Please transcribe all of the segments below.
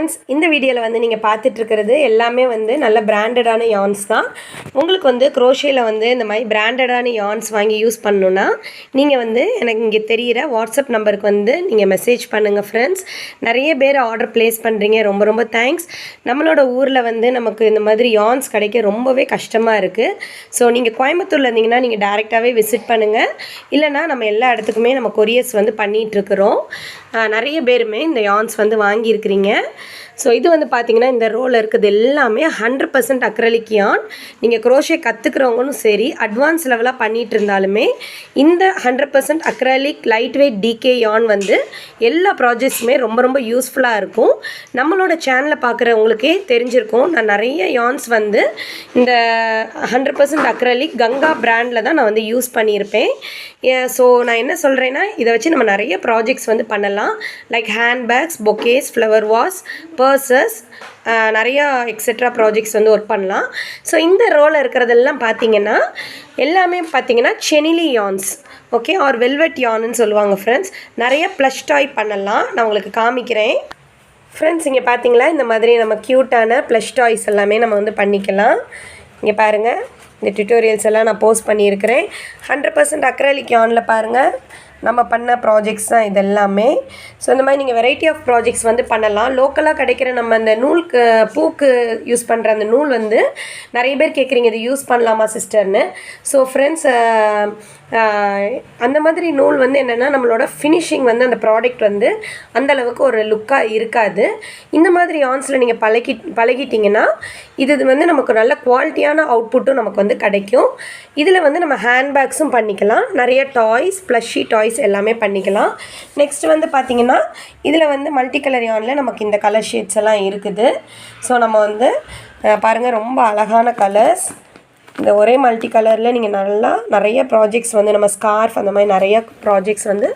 Friends, இந்த வீடியோவில் வந்து நீங்கள் பார்த்துட்ருக்கிறது எல்லாமே வந்து நல்ல பிராண்டடான யான்ஸ் தான். உங்களுக்கு வந்து குரோஷேயில் வந்து இந்த மாதிரி பிராண்டடான யான்ஸ் வாங்கி யூஸ் பண்ணணுன்னா நீங்கள் வந்து எனக்கு இங்கே தெரிகிற வாட்ஸ்அப் நம்பருக்கு வந்து நீங்கள் மெசேஜ் பண்ணுங்கள் ஃப்ரெண்ட்ஸ். நிறைய பேர் ஆர்டர் ப்ளேஸ் பண்ணுறீங்க, ரொம்ப ரொம்ப தேங்க்ஸ். நம்மளோட ஊரில் வந்து நமக்கு இந்த மாதிரி யான்ஸ் கிடைக்க ரொம்பவே கஷ்டமாக இருக்குது. ஸோ நீங்கள் கோயம்புத்தூரில் இருந்தீங்கன்னா நீங்கள் டேரெக்டாகவே விசிட் பண்ணுங்கள். இல்லைனா நம்ம எல்லா இடத்துக்குமே நம்ம கொரியர்ஸ் வந்து பண்ணிகிட்ருக்குறோம். நிறைய பேருமே இந்த யான்ஸ் வந்து வாங்கியிருக்கிறீங்க. ஸோ இது வந்து பார்த்திங்கன்னா இந்த ரோவில் இருக்கிறது எல்லாமே 100% அக்ரலிக் யான். நீங்கள் குரோஷே கற்றுக்கிறவங்களும் சரி, அட்வான்ஸ் லெவலாக பண்ணிகிட்டு இருந்தாலுமே இந்த 100% அக்ரலிக் லைட் வெயிட் டிகே யான் வந்து எல்லா ப்ராஜெக்ட்ஸுமே ரொம்ப ரொம்ப யூஸ்ஃபுல்லாக இருக்கும். நம்மளோட சேனலை பார்க்குறவங்களுக்கே தெரிஞ்சிருக்கும், நான் நிறைய யான்ஸ் வந்து இந்த 100% அக்ரலிக் கங்கா பிராண்டில் தான் நான் வந்து யூஸ் பண்ணியிருப்பேன். ஸோ நான் என்ன சொல்கிறேன்னா, இதை வச்சு நம்ம நிறைய ப்ராஜெக்ட்ஸ் வந்து பண்ணலாம். Like handbags, bouquets, flower vase, purses, நிறையா எக்ஸெட்ரா ப்ராஜெக்ட்ஸ் வந்து ஒர்க் பண்ணலாம். ஸோ இந்த ரோவில் இருக்கிறதெல்லாம் பார்த்தீங்கன்னா எல்லாமே பார்த்தீங்கன்னா chenille yarns, okay, or velvet யான்னு சொல்லுவாங்க ஃப்ரெண்ட்ஸ். நிறைய ப்ளஷ் டாய் பண்ணலாம், நான் உங்களுக்கு காமிக்கிறேன் ஃப்ரெண்ட்ஸ். இங்கே பார்த்தீங்களா, இந்த மாதிரி நம்ம க்யூட்டான ப்ளஷ் டாய்ஸ் எல்லாமே நம்ம வந்து பண்ணிக்கலாம். இங்கே பாருங்கள், இந்த டியூட்டோரியல்ஸ் எல்லாம் நான் போஸ்ட் பண்ணியிருக்கிறேன். 100% அக்ரலிக் யானில் பாருங்கள் நம்ம பண்ண ப்ராஜெக்ட்ஸ் தான் இது எல்லாமே. ஸோ இந்த மாதிரி நீங்கள் வெரைட்டி ஆஃப் ப்ராஜெக்ட்ஸ் வந்து பண்ணலாம். லோக்கலாக கிடைக்கிற நம்ம அந்த நூலுக்கு பூக்கு யூஸ் பண்ணுற அந்த நூல் வந்து நிறைய பேர் கேட்குறீங்க, இது யூஸ் பண்ணலாமா சிஸ்டர்னு. ஸோ ஃப்ரெண்ட்ஸ், அந்த மாதிரி நூல் வந்து என்னென்னா நம்மளோட ஃபினிஷிங் வந்து அந்த ப்ராடக்ட் வந்து அந்தளவுக்கு ஒரு லுக்காக இருக்காது. இந்த மாதிரி யான்ஸில் நீங்கள் பழகிட்டிங்கன்னா இது வந்து நமக்கு நல்ல குவாலிட்டியான அவுட்புட்டும் நமக்கு வந்து கிடைக்கும். இதில் வந்து நம்ம ஹேண்ட்பேக்ஸும் பண்ணிக்கலாம், நிறைய டாய்ஸ், ப்ளஷி டாய்ஸ் எல்லாமே பண்ணிக்கலாம். நெக்ஸ்ட் வந்து பார்த்திங்கன்னா இதில் வந்து மல்டி கலர் யானில் நமக்கு இந்த கலர் ஷேட்ஸ் எல்லாம் இருக்குது. ஸோ நம்ம வந்து பாருங்கள், ரொம்ப அழகான கலர்ஸ். இந்த ஒரே மல்டி கலரில் நீங்கள் நிறைய ப்ராஜெக்ட்ஸ் வந்து நம்ம ஸ்கார்ஃப் அந்த மாதிரி நிறைய ப்ராஜெக்ட்ஸ் வந்து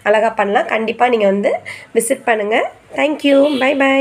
அழகாக பண்ணலாம். கண்டிப்பாக நீங்கள் வந்து விசிட் பண்ணுங்கள். Thank you, bye by.